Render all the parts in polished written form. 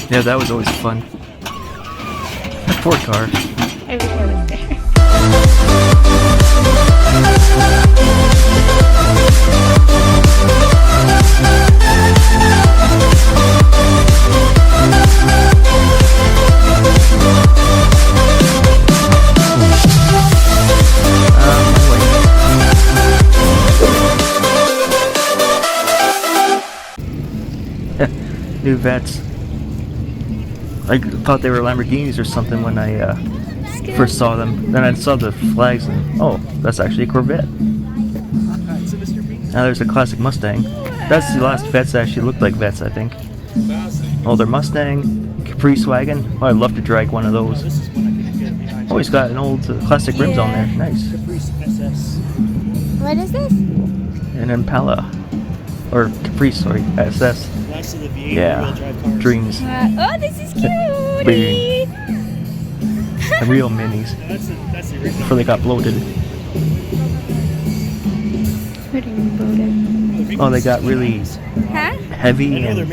Yeah, that was always fun. That poor car. I wish I was there. New Vets. I thought they were Lamborghinis or something when I first saw them. Then I saw the flags and oh, that's actually a Corvette. Now there's a classic Mustang. That's the last Vets that actually looked like Vets, I think. Older Mustang, Caprice wagon. Oh, I'd love to drag one of those. Oh, he's got an old classic rims on there. Nice. What is this? An Impala. Or Caprice, sorry, SS. Yeah, dreams. Oh, this is cute! The real minis. Before they got bloated. What do you mean bloated? Oh, they got really heavy and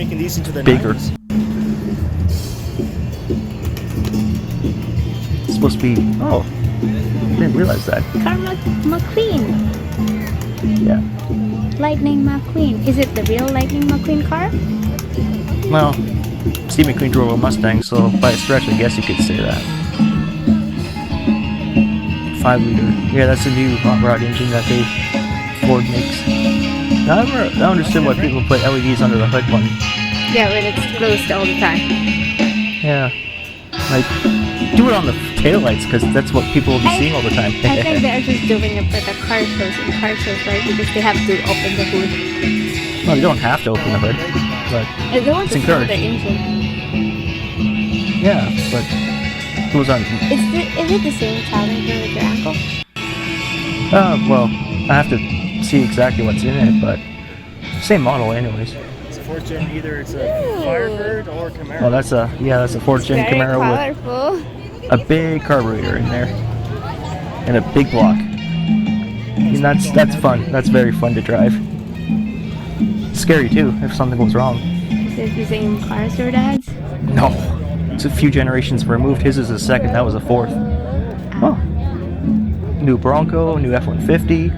bigger. It's supposed to be... Oh, I didn't realize that. Karl McQueen. Yeah. Lightning McQueen. Is it the real Lightning McQueen car? Well, Steve McQueen drove a Mustang, so by a stretch, I guess you could say that. 5-liter. Yeah, that's a new hot rod engine that Ford makes. Now, I never understood why people put LEDs under the hood one. Yeah, when it's closed all the time. Yeah. Like, do it on the taillights, because that's what people will be seeing all the time. I think they're just doing it for the car shows, right? Because they have to open the hood. Well, you don't have to open the hood, but They want it's to show encouraged. the engine. Yeah, but it goes on. Is it the same Challenger with your uncle? Well, I have to see exactly what's in it, but same model anyways. It's a Ford Gen, either it's a Firebird or Camaro. Well, that's a Ford Gen Camaro colorful. with a big carburetor in there and a big block. And that's fun. That's very fun to drive. Scary too if something goes wrong. Is it the same car as your dad's? No, it's a few generations removed. His is a second. That was a fourth. Oh, new Bronco, new F-150.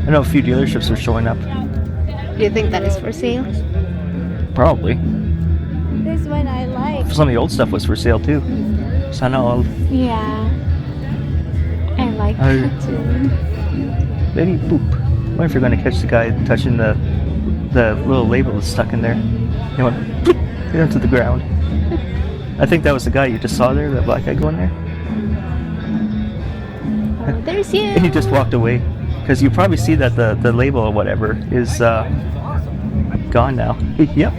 I know a few dealerships are showing up. Do you think that is for sale? Probably. This one I like. Some of the old stuff was for sale too. So I know. Yeah. I like that too. Maybe boop. I wonder if you're going to catch the guy touching the little label that's stuck in there. You went right into the ground. I think that was the guy you just saw there, that black guy going there. Oh, there's you. And he just walked away. Because you probably see that the label or whatever is gone now. Yep.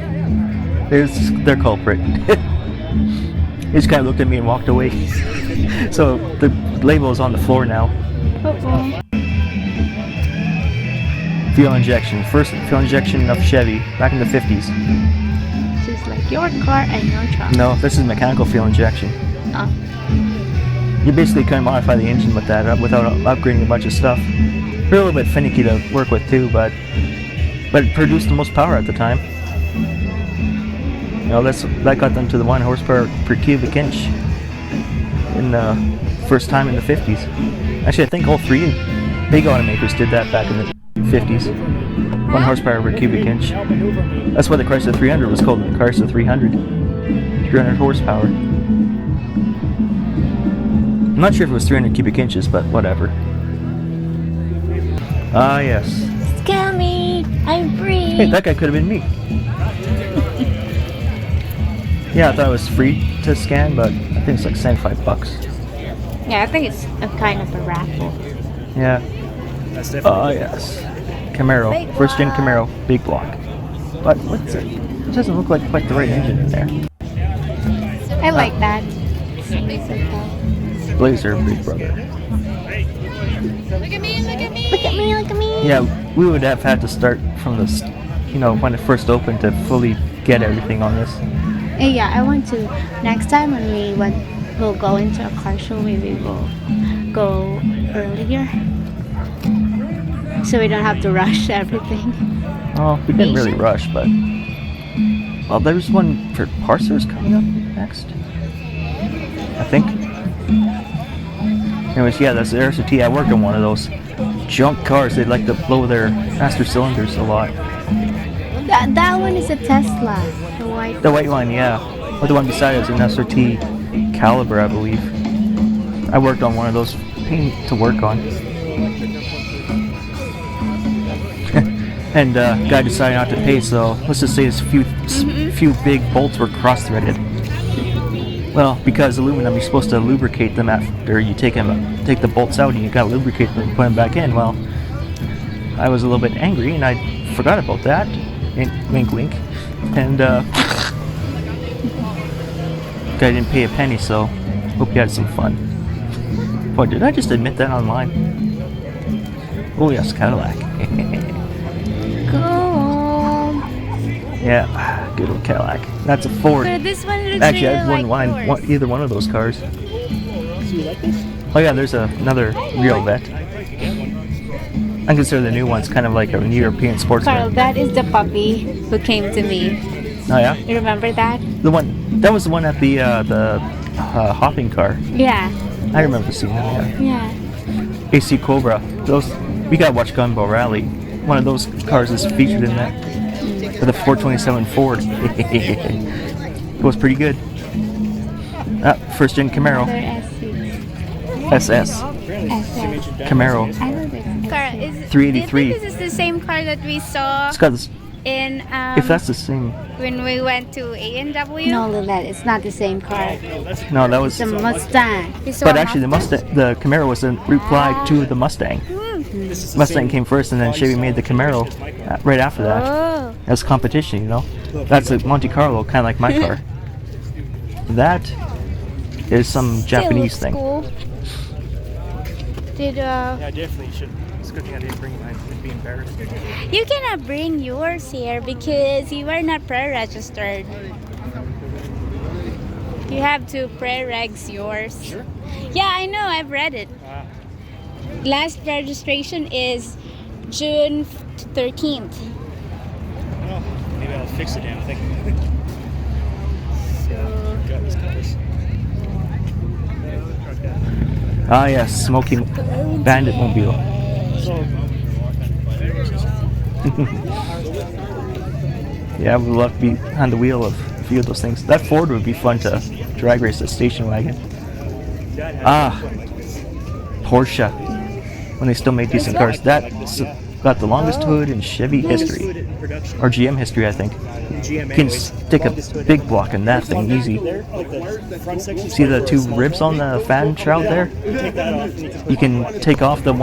There's their culprit. He just kind of looked at me and walked away. So the label is on the floor now. Uh-oh. Fuel injection. First fuel injection of Chevy back in the 50s. Just like your car and your truck. No, this is mechanical fuel injection. Oh. You basically couldn't modify the engine with that without upgrading a bunch of stuff. They're a little bit finicky to work with too, but it produced the most power at the time. You know, that got them to the 1 horsepower per cubic inch in the first time in the 50s. Actually, I think all three big automakers did that back in the 50s. 1 horsepower per cubic inch. That's why the Chrysler 300 was called the Chrysler 300. 300 horsepower. I'm not sure if it was 300 cubic inches, but whatever. Ah, yes. Scan me! I'm free! Hey, that guy could have been me. Yeah, I thought it was free to scan, but I think it's like $75. Yeah, I think it's a kind of a raffle. Yeah. That's definitely. Oh, yes. Camaro. Big First gen block. Camaro. Big block. But what's it? It doesn't look like quite the right engine in there. I like that. Blazer, big brother. Look at me, look at me! Look at me, look at me! Yeah, we would have had to start from the, when it first opened to fully get everything on this. Yeah, I want to. Next time when we'll go into a car show, maybe we'll go earlier. So we don't have to rush everything. Oh, we didn't really rush, but Well, there's one for parsers coming up next, I think. Anyways, yeah, that's the RST. I worked on one of those junk cars. They'd like to blow their master cylinders a lot. That one is a Tesla. The white. The white one, yeah. But the one beside it is an SRT Caliber, I believe. I worked on one of those. Pain to work on. And guy decided not to pay, so let's just say his few big bolts were cross-threaded. Well, because aluminum, you're supposed to lubricate them after you take the bolts out, and you gotta lubricate them and put them back in. Well, I was a little bit angry, and I forgot about that. Wink, wink. And guy didn't pay a penny, so hope you had some fun. Boy, did I just admit that online? Oh yes, Cadillac. Cool. Yeah, good old Cadillac. That's a Ford. But this one looks Actually, really I wouldn't like mind yours. either one of those cars. So you like this? Oh yeah, there's another real vet. I consider the new ones kind of like a European Carl, sportsman. that is the puppy who came to me. Oh yeah, You remember that? the one that was the one at the hopping car. Yeah. I remember seeing that. Yeah. Yeah. AC Cobra. Those we gotta watch Gunbow Rally. One of those cars is featured in that with a 427 Ford. It was pretty good. First gen Camaro. They're SS Camaro. I know this. Car is 383. Do you think this is the same car that we saw It's got this, in if that's the same. when we went to A&W? No, Lilette, it's not the same car. No, that was. It's a Mustang. We saw But a actually, the Mustang. Mustang, the Camaro was a reply to the Mustang. Mustang came first, and then Chevy made the Camaro right after that. Oh, As competition, you know. That's a Monte Carlo, kind of like my car. That is some still Japanese looks thing. cool. Did Yeah, definitely should. It's a good thing I didn't bring mine. I'd be embarrassed. you cannot bring yours here because you are not pre-registered. You have to pre-regs yours. Sure. Yeah, I know. I've read it. Last registration is June 13th. Well, maybe I'll fix the damn thing. So Got these colors. Ah, yes, smoking bandit mobile. So, Yeah, I would love to be behind the wheel of a few of those things. That Ford would be fun to drag race a station wagon. Ah, Porsche. When they still made decent cars. That's got the longest hood in Chevy history. Or GM history, I think. You can stick a big block in that thing easy. See the two ribs on the fan shroud there? You can take off the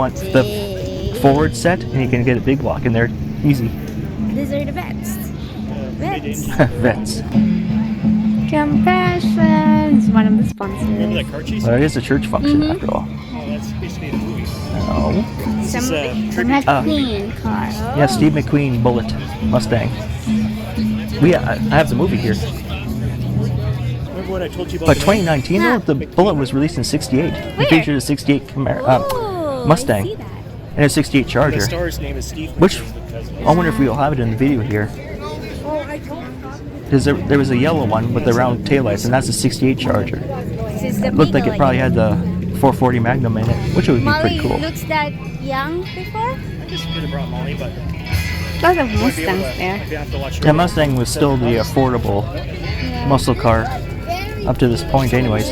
forward set, and you can get a big block in there easy. these are the vets. Vets. Vets. Compassion is one of the sponsors. Remember that car chase? Well, it is a church function after all. Oh, that's basically the movie. Oh. This is Some- The McQueen car. Yeah, Steve McQueen Bullet Mustang. I have the movie here. Remember what I told you about But the 2019, though, the Bullet was released in '68. It Where? featured a '68 Oh, Mustang I see that. and a '68 The Charger. star's name is Steve. Which because I wonder if we'll have it in the video here. Because there was a yellow one with the round taillights, and that's a '68 Charger. This is the It looked like it Beagle probably again. had the 440 Magnum in it, which would be Molly pretty cool. looks that young before. I just could have brought Molly, but Lots of I'd be able Mustangs to- there. I'd have to watch her. The Mustang was still the affordable muscle car up to this point, anyways.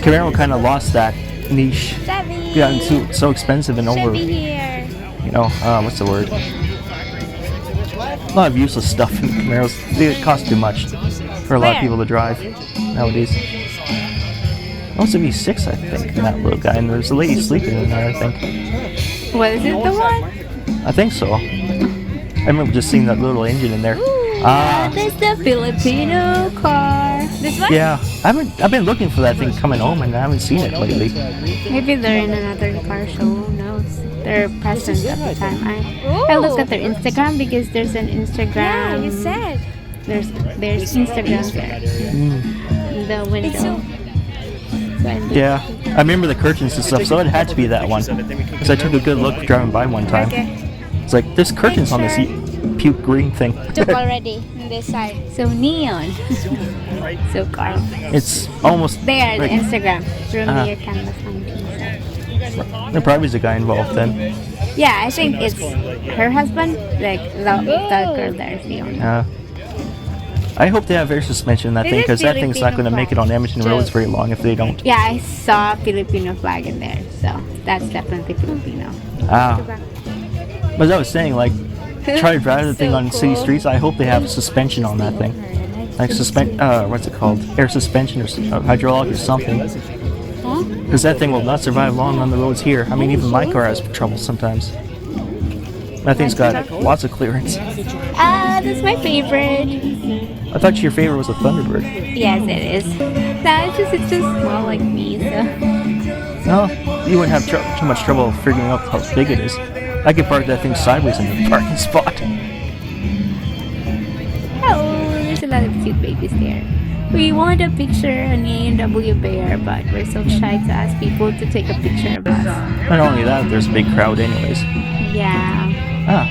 Camaro kind of lost that niche. Chevy. Gotten so expensive and over, Chevy here. you know, what's the word? A lot of useless stuff in Camaros. They cost too much for a lot of Where? people to drive nowadays. Also V6, I think, in that little guy, and there's a lady sleeping in there, I think. What is it, the one? I think so. I remember just seeing that little engine in there. Ah, That's the Filipino car. This one? yeah. I've been looking for that thing coming home, and I haven't seen it lately. Maybe they're in another car show. Who knows? They're present at the time. I looked at their Instagram because there's an Instagram. Yeah, you said. There's Instagram there in the window. It's so. So I looked. Yeah, I remember the curtains and stuff, so it had to be that one. Because I took a good look driving by one time. Okay. It's like, there's curtains on this puke green thing. Took already on this side. So neon. So Carl. It's almost There, the like, Instagram. Uh-huh. Romeo Canvas 19. there probably is a guy involved then. Yeah, I think it's her husband. Like the girl there is the owner. I hope they have air suspension in that It thing is because that thing's not Filipino going to make it on Edmonton flag. roads very long if they don't. Yeah, I saw Filipino flag in there, so that's definitely Filipino. But as I was saying, like, try to drive the thing So on city cool. streets. I hope they have suspension on that thing, like what's it called? Air suspension or hydraulic or something. Huh? Because that thing will not survive long on the roads here. I mean, even my car has trouble sometimes. That thing's got lots of clearance. That's my favorite. I thought your favorite was the Thunderbird. Yes, it is. No, it's just small like me, so. No, you wouldn't have too much trouble figuring out how big it is. I could park that thing sideways in the parking spot. Oh, there's a lot of cute babies there. We want a picture on A&W Bear, but we're so shy to ask people to take a picture of us. Not only that, there's a big crowd anyways. Yeah. That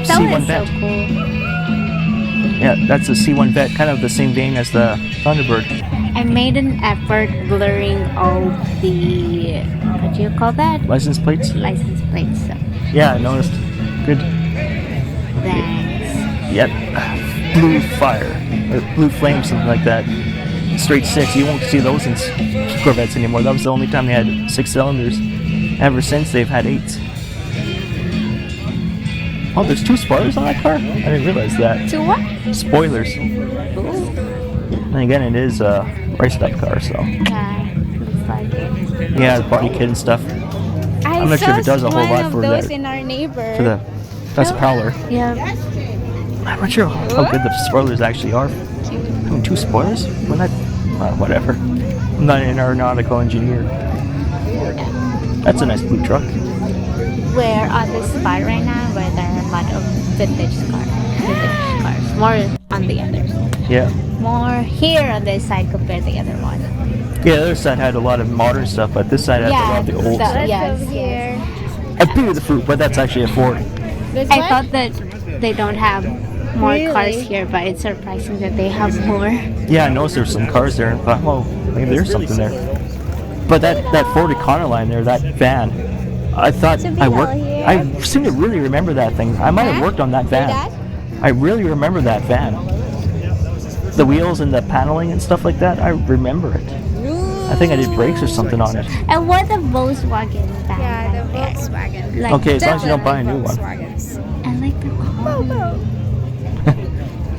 C1 was so Vet. cool. Yeah, that's a C1 Vet, kind of the same vein as the Thunderbird. I made an effort blurring all the, what do you call that? License plates? License plates. So Yeah, I noticed. Good. thanks. Yep. Blue Fire. Or Blue Flame, something like that. Straight 6. You won't see those in Corvettes anymore. That was the only time they had 6 cylinders. Ever since, they've had 8s. Oh, there's 2 spoilers on that car? I didn't realize that. To what? Spoilers. Ooh. And again, it is a riced up car, so. Looks like it. Yeah, the body kit and stuff. I'm not sure if it does a whole lot for those the, in our neighbor. for the. That's a Prowler. Yeah. I'm not sure how good the spoilers actually are. I mean, 2 spoilers? When that. Whatever. I'm not an aeronautical engineer. That's a nice blue truck. We're on the spot right now where there are a lot of vintage cars. More on the others. Yeah. More here on this side compared to the other one. Yeah, the other side had a lot of modern stuff, but this side had a lot of the old stuff. Yes. I blew the fruit, but that's actually a Ford. I thought that they don't have more cars here, but it's surprising that they have more. Yeah, I noticed there's some cars there, and thought, well, maybe there's something there. But that Ford Econoline there, that van, I thought I worked. I seem to really remember that thing. I might have worked on that van. I really remember that van. The wheels and the paneling and stuff like that, I remember it. I think I did brakes or something on it. And what the Volkswagen van? Yeah, the Volkswagen. Like, Okay, as long as you don't buy a new one. Volkswagens. I like the car.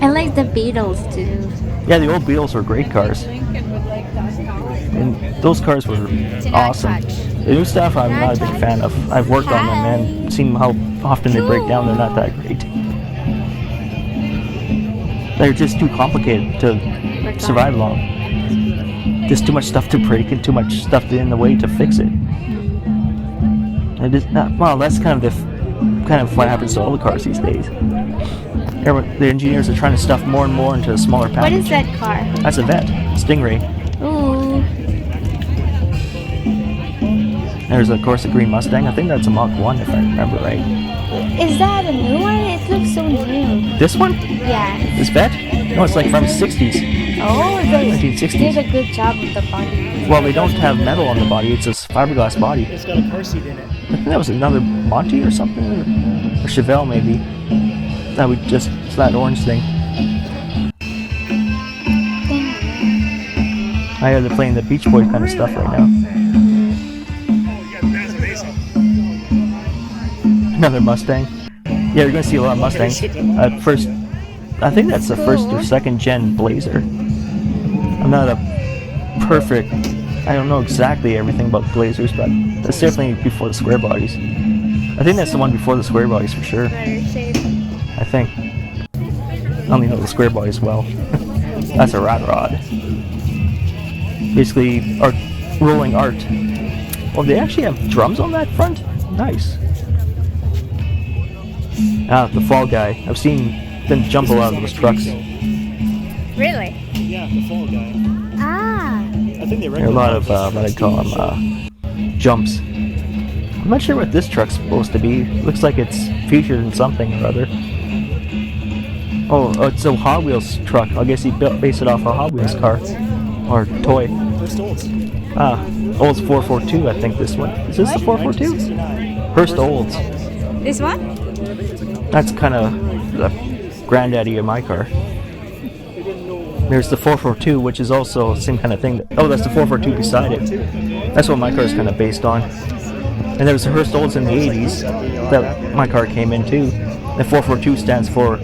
I like the Beatles too. Yeah, the old Beetles were great cars. And those cars were awesome. The new stuff I'm not a big fan of. I've worked on them and seen how often they break down. They're not that great. They're just too complicated to survive long. Just too much stuff to break and too much stuff in the way to fix it. It is not, well, that's kind of what happens to all the cars these days. The engineers are trying to stuff more and more into a smaller package. What is that car? That's a Vet, Stingray. Ooh. There's of course a green Mustang. I think that's a Mach 1 if I remember right. Is that a new one? It looks so new. This one? Yeah. This Vet? No, it's like from 60s. Oh, they 1960s. did a good job with the body. Well, they don't have metal on the body. It's a fiberglass body. It's got a car seat in it. I think that was another Monty or something, or Chevelle maybe. That would just it's that orange thing. I hear they're playing the Beach Boys kind of stuff right now. Another Mustang. Yeah, you're gonna see a lot of Mustangs. First, I think that's the first or second gen Blazer. I'm not a perfect. I don't know exactly everything about Blazers, but that's definitely before the square bodies. I think that's the one before the square bodies for sure. I think. I only know the square bodies well. That's a rat rod. Basically, art, rolling art. Oh, they actually have drums on that front? Nice. Ah, the Fall Guy. I've seen them jump a lot of those trucks. Really? Yeah, the Fall Guy. Ah. I think they There are a lot of, what I call them, jumps. I'm not sure what this truck's supposed to be. Looks like it's featured in something or other. Oh, it's a Hot Wheels truck. I guess he based it off a Hot Wheels car or toy. First Olds. Olds 442. I think this one. Is this the 442? 69. First Olds. This one? That's kind of the granddaddy of my car. There's the 442, which is also the same kind of thing. Oh, that's the 442 beside it. That's what my car is kind of based on. And there was the Hearst Olds in the 80s that my car came in too. The 442 stands for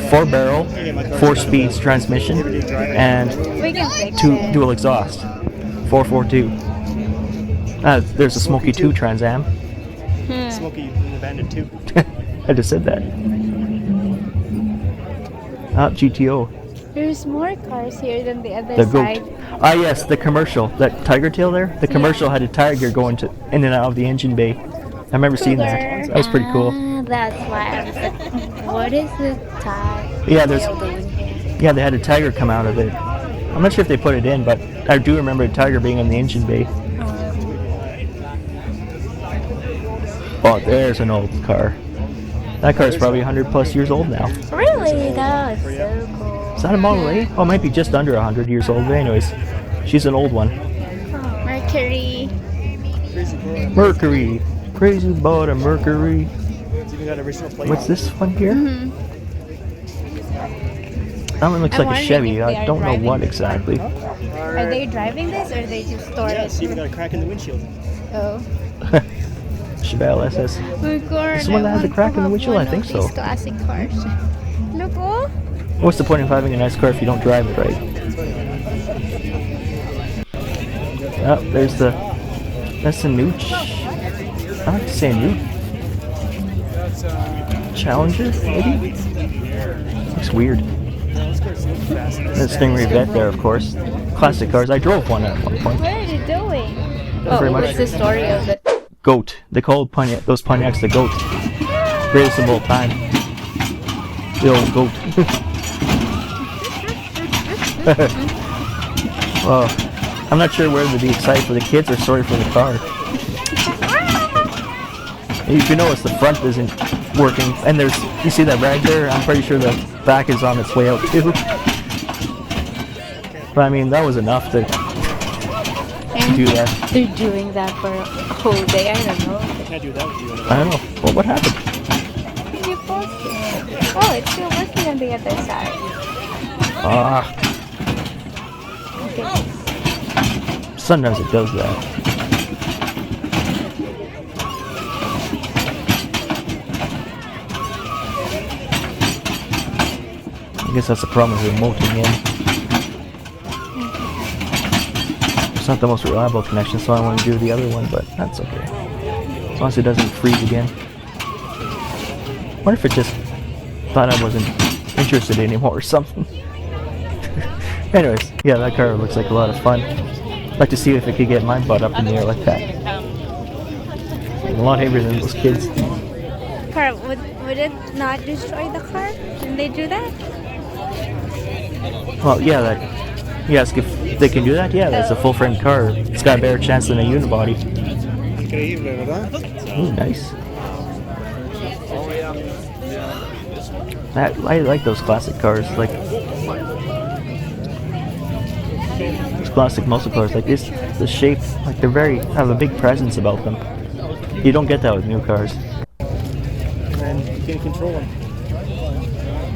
4-barrel, 4-speed transmission, and We can fix 2 it. dual exhaust. 442. There's a Smoky 2 Trans Am. Smokey in the Bandit too. I just said that. GTO. There's more cars here than the other The side. goat. Ah, yes, the commercial. That tiger tail there. The commercial had a tiger going in and out of the engine bay. I remember seeing that. That was pretty cool. That's why I was like, what is the tie? Yeah, there's. doing here? Yeah, they had a tiger come out of it. I'm not sure if they put it in, but I do remember a tiger being in the engine bay. Oh, there's an old car. That car is probably 100 plus years old now. Really? That was so cool. Is that a Model A? Oh, it might be just under 100 years old. But anyways, she's an old one. Mercury. Mercury. Crazy about a Mercury. It's even got original plate. What's this one here? That one looks I'm like a wondering Chevy. if they I are don't know driving what this exactly. Are they driving this or they just store Yeah, it? it's even got a crack in the windshield. Oh. Chevelle SS. My God, This one that has a want crack to in the have windshield? one I think of so. these classic cars. Look, oh. What's the point of having a nice car if you don't drive it right? Oh, there's the. That's the new. I like to say new. Challenger, maybe? Looks weird. The Stingray Vet there, of course. Classic cars. I drove one at one point. What are you doing? Very much. What's the story of it? Goat. They call those Pontiacs the goat. Greatest of all time. The old goat. Well, I'm not sure whether to be excited for the kids or sorry for the car. If you notice, the front isn't working, and you see that rag there? I'm pretty sure the back is on its way out too. But I mean, that was enough to do that. They're doing that for a whole day. I don't know. Can't do that with you. I don't know. Well, what happened? You posted it. Oh, it's still working on the other side. Ah. Sometimes it does that. I guess that's the problem with remoting in. It's not the most reliable connection, so I want to do the other one, but that's okay. As long as it doesn't freeze again. I wonder if it just thought I wasn't interested anymore or something. Anyways, yeah, that car looks like a lot of fun. I'd like to see if it could get my butt up in the air like that. I'm a lot heavier than those kids. Car, would it not destroy the car when they do that? Well, yeah, you ask if they can do that? Yeah, that's a full-frame car. It's got a better chance than a unibody. Ooh, nice. I like those classic cars, like those classic muscle cars, like this. The shape, like they're have a big presence about them. You don't get that with new cars. And you can control them.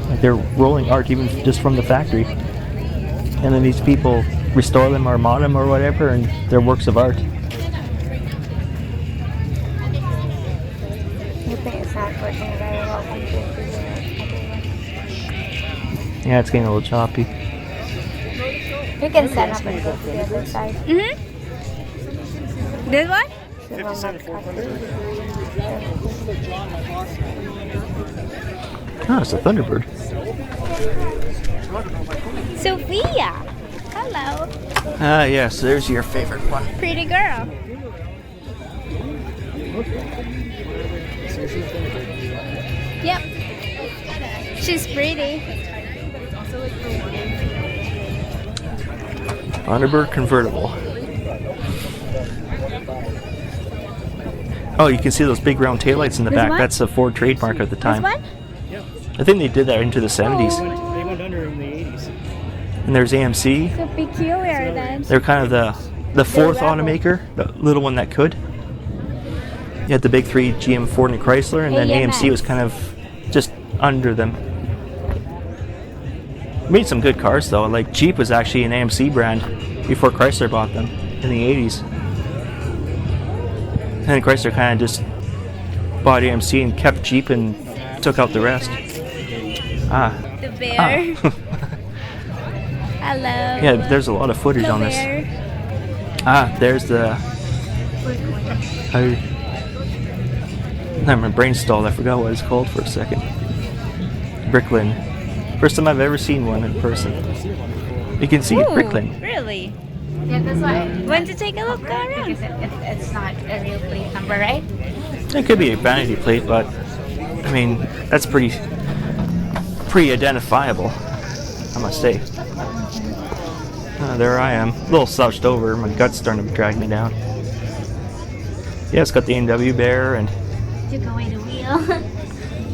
Like they're rolling art even just from the factory, and then these people restore them or mod them or whatever, and they're works of art. You think it's not working very well compared to the Yeah, it's getting a little choppy. You can set up and go to the other side. Mm-hmm. This one? 57 400. Ah, it's a Thunderbird. Sophia! Hello. Ah, yes, there's your favorite one. Pretty girl. Yep. She's pretty. Thunderbird convertible. Oh, you can see those big round taillights in the This back. one? That's a Ford trademark at the This time. one? I think they did that into the 70s. They went under in the 80s. And there's AMC. So peculiar then. They're kind of the fourth automaker, the little one that could. You had the big three, GM, Ford, and Chrysler, and then AMC was kind of just under them. Made some good cars though. Like Jeep was actually an AMC brand before Chrysler bought them in the 80s. And then Chrysler kind of just bought AMC and kept Jeep and took out the rest. The bear. Hello. Yeah, there's a lot of footage on this. There's the. My brain stalled. I forgot what it's called for a second. Bricklin. First time I've ever seen one in person. You can see it, Bricklin. Really? Yeah, that's why. Want to take a look around? Because it's not a real plate number, right? It could be a vanity plate, but I mean that's pretty identifiable, I must say. There I am, a little slouched over. My gut's starting to drag me down. Yeah, it's got the A&W bear and. Took away the wheel.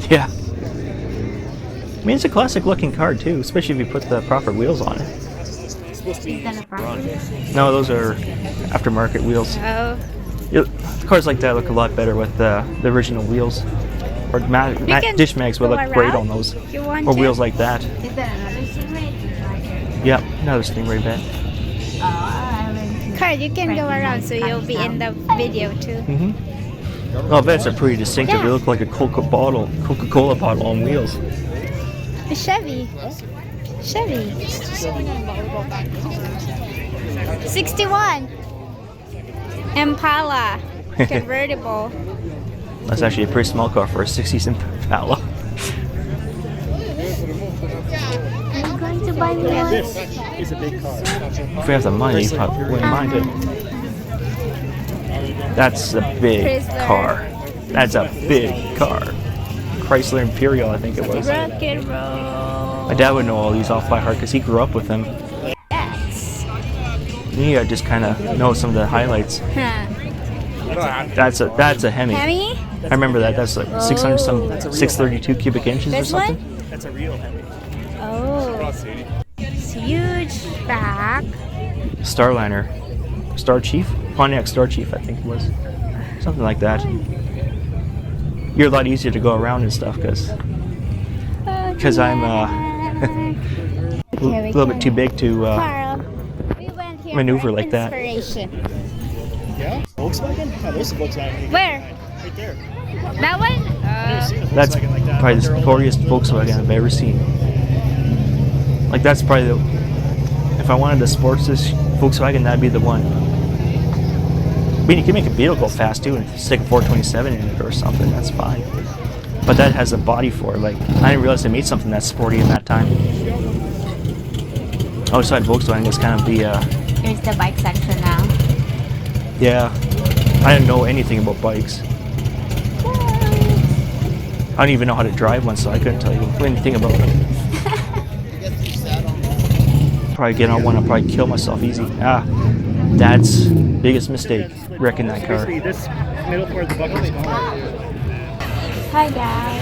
Yeah. I mean, it's a classic-looking car too, especially if you put the proper wheels on it. Is that a problem? No, those are aftermarket wheels. Oh. Cars like that look a lot better with the original wheels. Or dish mags would go look great around on those. if you want Or to. wheels like that. Is that another Stingray? Yep, another Stingray bed. Carl, you can go around so you'll be in the video too. Well, vets are pretty distinctive. They look like a Coca-Cola bottle on wheels. The Chevy. 61. Impala. Convertible. That's actually a pretty small car for a 60s Impala. Are you going to buy me one? This is a big car. If we have the money, I wouldn't mind it. That's a big Chrysler. car. That's a big car. Chrysler Imperial, I think it was. Rock and roll. My dad would know all these off by heart because he grew up with them. Yes. Yeah, just kind of know some of the highlights. Huh. That's a Hemi. Hemi? I remember that. That's like 600 some, 632 cubic inches or This something. one? That's a real Hemi. Oh. It's huge back. Starliner, Star Chief, Pontiac Star Chief, I think it was, something like that. You're a lot easier to go around and stuff because I'm a little bit too big to Carl, we went here maneuver for like that. inspiration. Yeah? Volkswagen? Oh, there's a Volkswagen. Where? Right there. That one? I've never seen a That's Volkswagen like that. probably the They're all- sportiest Volkswagen I've ever seen. Like that's probably the. If I wanted to sports this Volkswagen, that'd be the one. I mean, you can make a Beetle go fast too and stick a 427 in it or something. That's fine. But that has a body for it. Like I didn't realize they made something that sporty in that time. I always thought Volkswagen was kind of the. Here's the bike section now. Yeah, I didn't know anything about bikes. I don't even know how to drive one, so I couldn't tell you anything about them. Probably get on one, I'll probably kill myself easy. Dad's biggest mistake, wrecking that car. Basically, this middle part of the bucket is gone. Hi, Dad.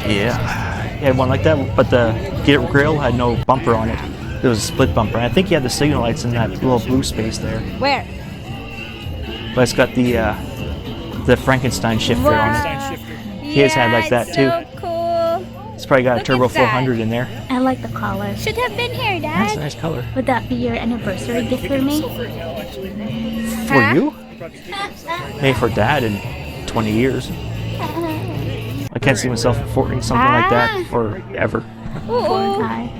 Yeah, he had one like that, but the grill had no bumper on it. It was a split bumper. And I think he had the signal lights in that little blue space there. Where? But it's got the Frankenstein shifter on it. His had like that, too. So cool. It's probably got a Look turbo at that. 400 in there. I like the color. Should have been here, That's a Dad. nice color. Would that be your anniversary gift for me? For Huh? you? Maybe for Dad in 20 years. I can't see myself affording something like that forever. Ooh. Hi.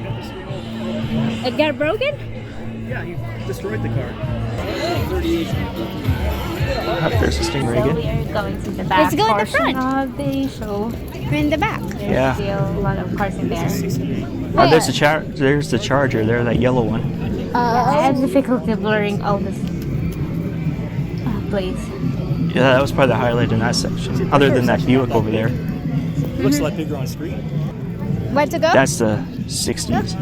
It got broken? Yeah, you destroyed the car. There's a Stingray So again. we are going to the back Let's go in the portion front. of the show. We're in the back. There's Yeah. still a lot of cars in there. There's the Charger there, that yellow one. I have difficulty blurring all this place. Yeah, that was probably the highlight in that section. Other than that Buick over there. It looks a lot bigger on screen. Where to go? That's the 60s.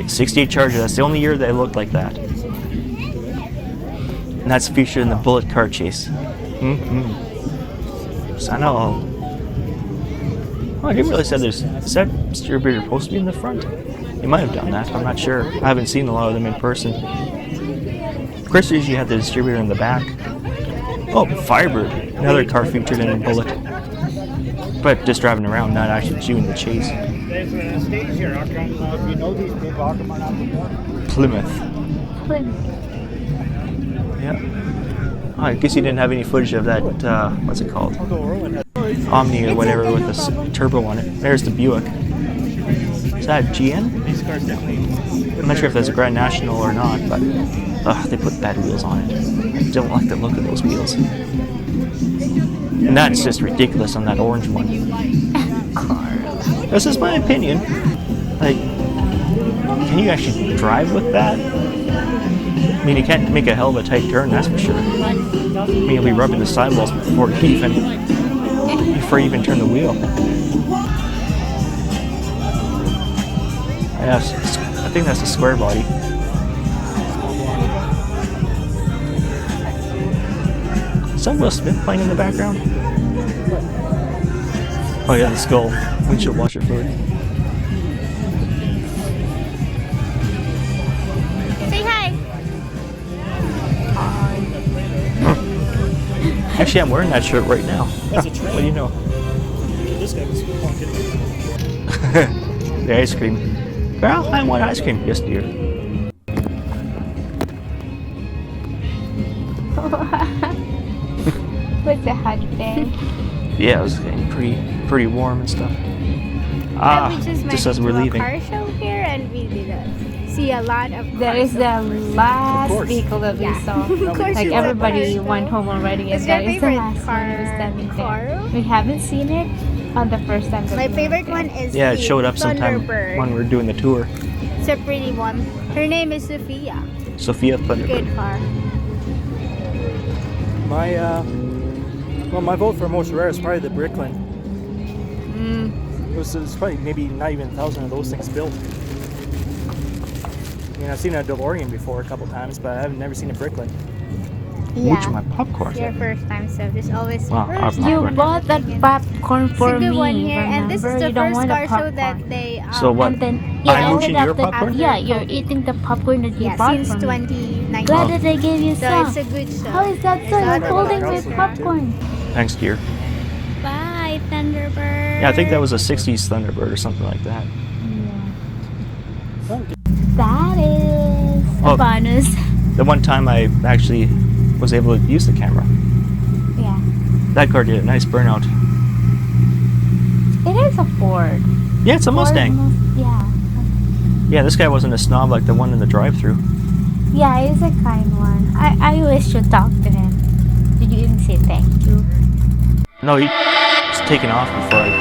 68 Charger, that's the only year they looked like that. And that's featured in the Bullet car chase. So I know Oh, I didn't realize that is that distributor supposed to be in the front? They might have done that. I'm not sure. I haven't seen a lot of them in person. Of course, they usually have the distributor in the back. Oh, Firebird, another car featured in Bullet, but just driving around, not actually doing the chase. There's a stage here. How come, if you know these people, how come are not before? Plymouth. Yeah. Oh, I guess you didn't have any footage of that. What's it called? Omni or whatever with the turbo on it. There's the Buick. Is that GN? These cars definitely. I'm not sure if that's a Grand National or not, but they put bad wheels on it. I don't like the look of those wheels. And that's just ridiculous on that orange one. This is my opinion. Like, can you actually drive with that? I mean, you can't make a hell of a tight turn, that's for sure. I mean, you'll be rubbing the sidewalls before you even turn the wheel. Yes, I think that's a square body. Is that Will Smith playing in the background? Oh yeah, the skull. Windshield washer fluid. Say hi. Actually, I'm wearing that shirt right now. That's a train. What do you know? This guy was walking. The ice cream. Well, I want ice cream. Yes, dear. What's a hot day? Yeah, it was getting pretty warm and stuff. Ah, We just just went as we're to a leaving. car show here and we did see a lot of That cars. is the last course. vehicle that we Yeah. saw. Of course Like it's a everybody car went show. home already, What's and your that is the favorite last one that was standing car? there. We haven't seen it on the first time that My we favorite went one is Yeah, it the showed up sometime Thunderbird. when we were doing the tour. It's a pretty one. Her name is Sophia. Sophia Thunderbird. Good car. My vote for most rare is probably the Bricklin. It's probably maybe not even 1,000 of those things built. I mean, I've seen a DeLorean before a couple times, but I've never seen a Bricklin. Which of my popcorn? It's your first time, so this always Wow, first our time. You popcorn. bought that popcorn It's for a good me, one here, and this is remember? the You don't first want a car show popcorn. that they. So what? And then I'm ended mooching up your that- popcorn? Yeah, you're eating the popcorn that you Yeah, bought since from me. 2019. Glad that I gave you So some. it's a good show. How is that so? It's You're all holding about my House popcorn. Thanks, dear. Bye, Thunderbird. Yeah, I think that was a 60s Thunderbird or something like that. That is a Oh. bonus. The one time I actually was able to use the camera. Yeah. That car did a nice burnout. It is a Ford. Yeah, it's a Mustang. Yeah. Yeah, this guy wasn't a snob like the one in the drive-thru. Yeah, he's a kind one. I wish you talked to him. Did you even say thank you? No, he was taken off before I